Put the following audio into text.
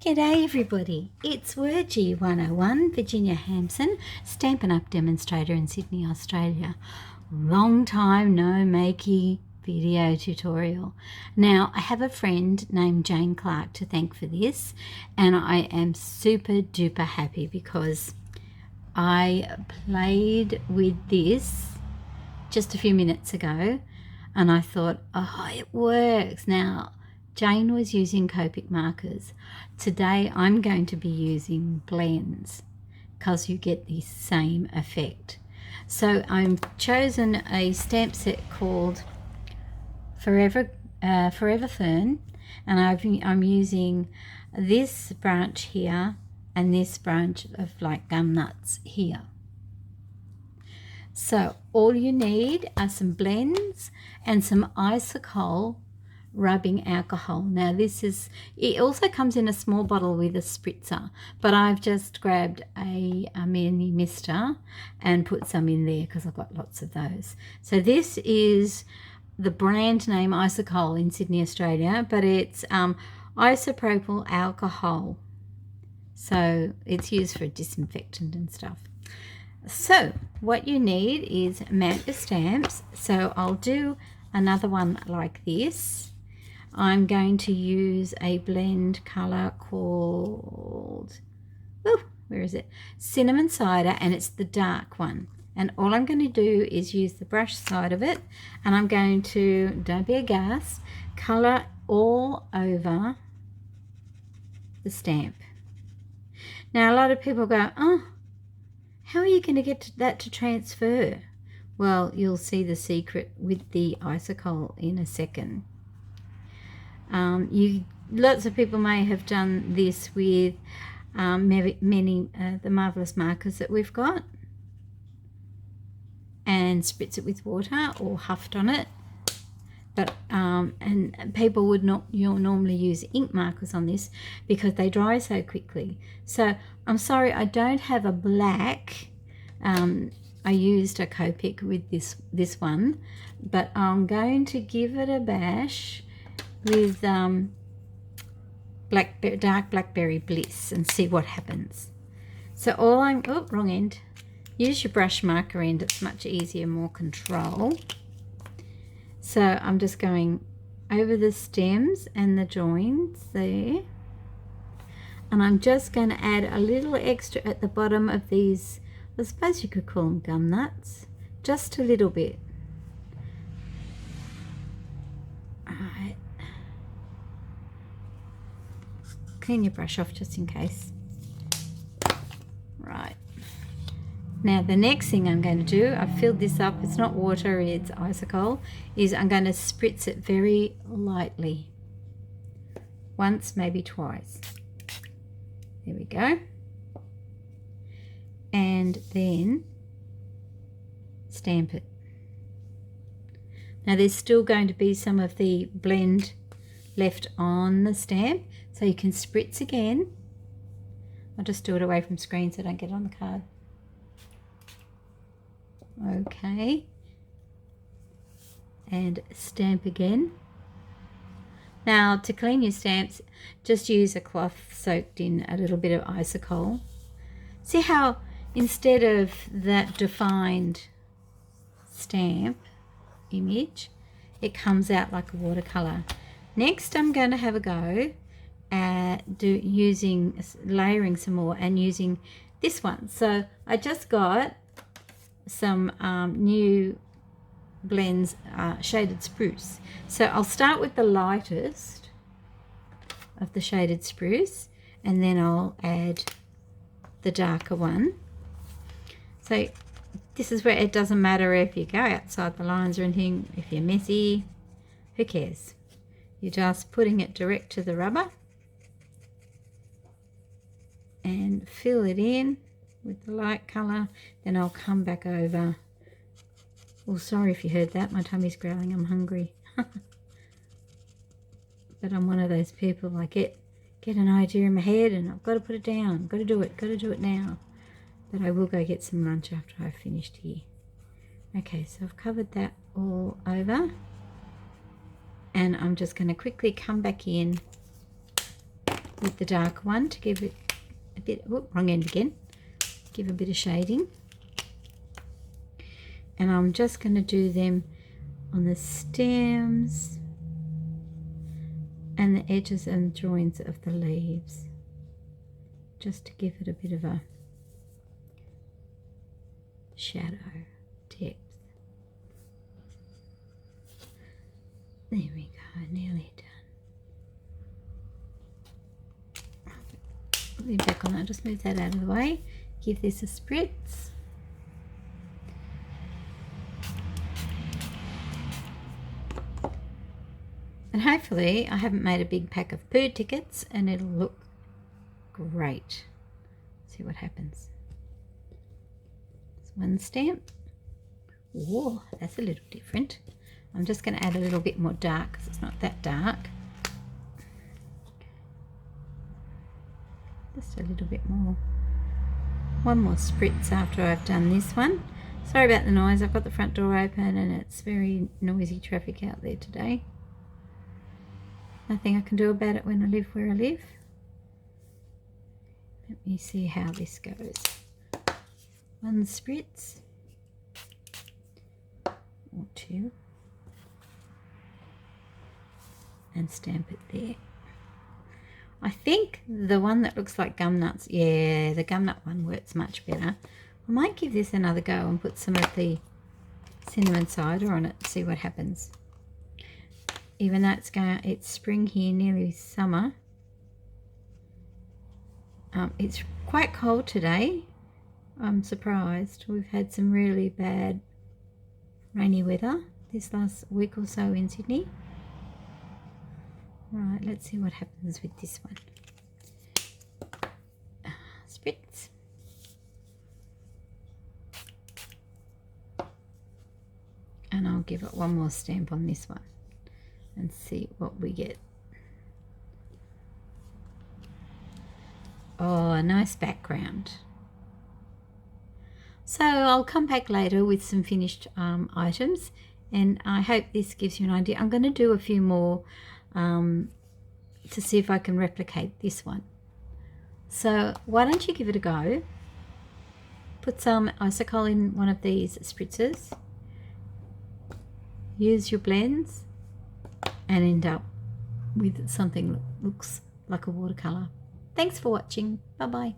G'day everybody, it's Wordgy 101, Virginia Hampson, Stampin'Up Demonstrator in Sydney, Australia. Long time no makey video tutorial. Now I have a friend named Jane Clark to thank for this, and I am super duper happy because I played with this just a few minutes ago and I thought, oh, it works. Now Jane was using Copic markers. Today I'm going to be using blends because you get the same effect. So I've chosen a stamp set called Forever Fern, and I'm using this branch here and this branch of like gum nuts here. So all you need are some blends and some isocol rubbing alcohol. Now it also comes in a small bottle with a spritzer, but I've just grabbed a mini mister and put some in there because I've got lots of those. So this is the brand name Isocol in Sydney, Australia, but it's isopropyl alcohol, so it's used for disinfectant and stuff. So what you need is mount your stamps. So I'll do another one like this. I'm going to use a blend colour called, where is it? Cinnamon Cider, and it's the dark one. And all I'm going to do is use the brush side of it, and I'm going to, don't be aghast, colour all over the stamp. Now a lot of people go, oh, how are you going to get that to transfer? Well, you'll see the secret with the isocol in a second. Lots of people may have done this with many the marvellous markers that we've got, and spritz it with water or huffed on it. But and people would not normally use ink markers on this because they dry so quickly. So I'm sorry, I don't have a black. I used a Copic with this one, but I'm going to give it a bash with dark blackberry bliss and see what happens. So wrong end. Use your brush marker end, it's much easier, more control. So I'm just going over the stems and the joins there, and I'm just going to add a little extra at the bottom of these, I suppose you could call them gum nuts, just a little bit. Alright, clean your brush off just in case. Right, now the next thing I'm going to do, I've filled this up, it's not water, it's isocol, is I'm going to spritz it very lightly. Once, maybe twice. There we go. And then stamp it. Now there's still going to be some of the blend left on the stamp, so you can spritz again. I'll just do it away from screen so I don't get it on the card. Okay, and stamp again. Now to clean your stamps, just use a cloth soaked in a little bit of isocol. See how instead of that defined stamp image, it comes out like a watercolour. Next I'm going to have a go at layering some more and using this one. So I just got some new blends, shaded spruce. So I'll start with the lightest of the shaded spruce, and then I'll add the darker one. So this is where it doesn't matter if you go outside the lines or anything, if you're messy, who cares? You're just putting it direct to the rubber and fill it in with the light colour. Then I'll come back over. Oh, sorry if you heard that, my tummy's growling, I'm hungry. But I'm one of those people, I get an idea in my head and I've got to put it down, got to do it now. But I will go get some lunch after I've finished here. Okay, so I've covered that all over, and I'm just going to quickly come back in with the dark one to give it a bit, wrong end again, give a bit of shading. And I'm just going to do them on the stems and the edges and joins of the leaves, just to give it a bit of a shadow depth. There we go, nearly done. Put me back on that, just move that out of the way. Give this a spritz. And hopefully I haven't made a big pack of poo tickets and it'll look great. See what happens. There's one stamp. Whoa, that's a little different. I'm just going to add a little bit more dark because it's not that dark. Just a little bit more. One more spritz after I've done this one. Sorry about the noise, I've got the front door open and it's very noisy traffic out there today. Nothing I can do about it when I live where I live. Let me see how this goes. One spritz. Or two. And stamp it there. I think the one that looks like gum nuts, yeah, the gum nut one works much better. I might give this another go and put some of the cinnamon cider on it and see what happens. Even though it's spring here, nearly summer. It's quite cold today. I'm surprised. We've had some really bad rainy weather this last week or so in Sydney. Right, let's see what happens with this one. Spritz. And I'll give it one more stamp on this one and see what we get. Oh, a nice background. So I'll come back later with some finished items, and I hope this gives you an idea. I'm going to do a few more to see if I can replicate this one. So why don't you give it a go? Put some isocol in one of these spritzers. Use your blends and end up with something that looks like a watercolour. Thanks for watching. Bye-bye.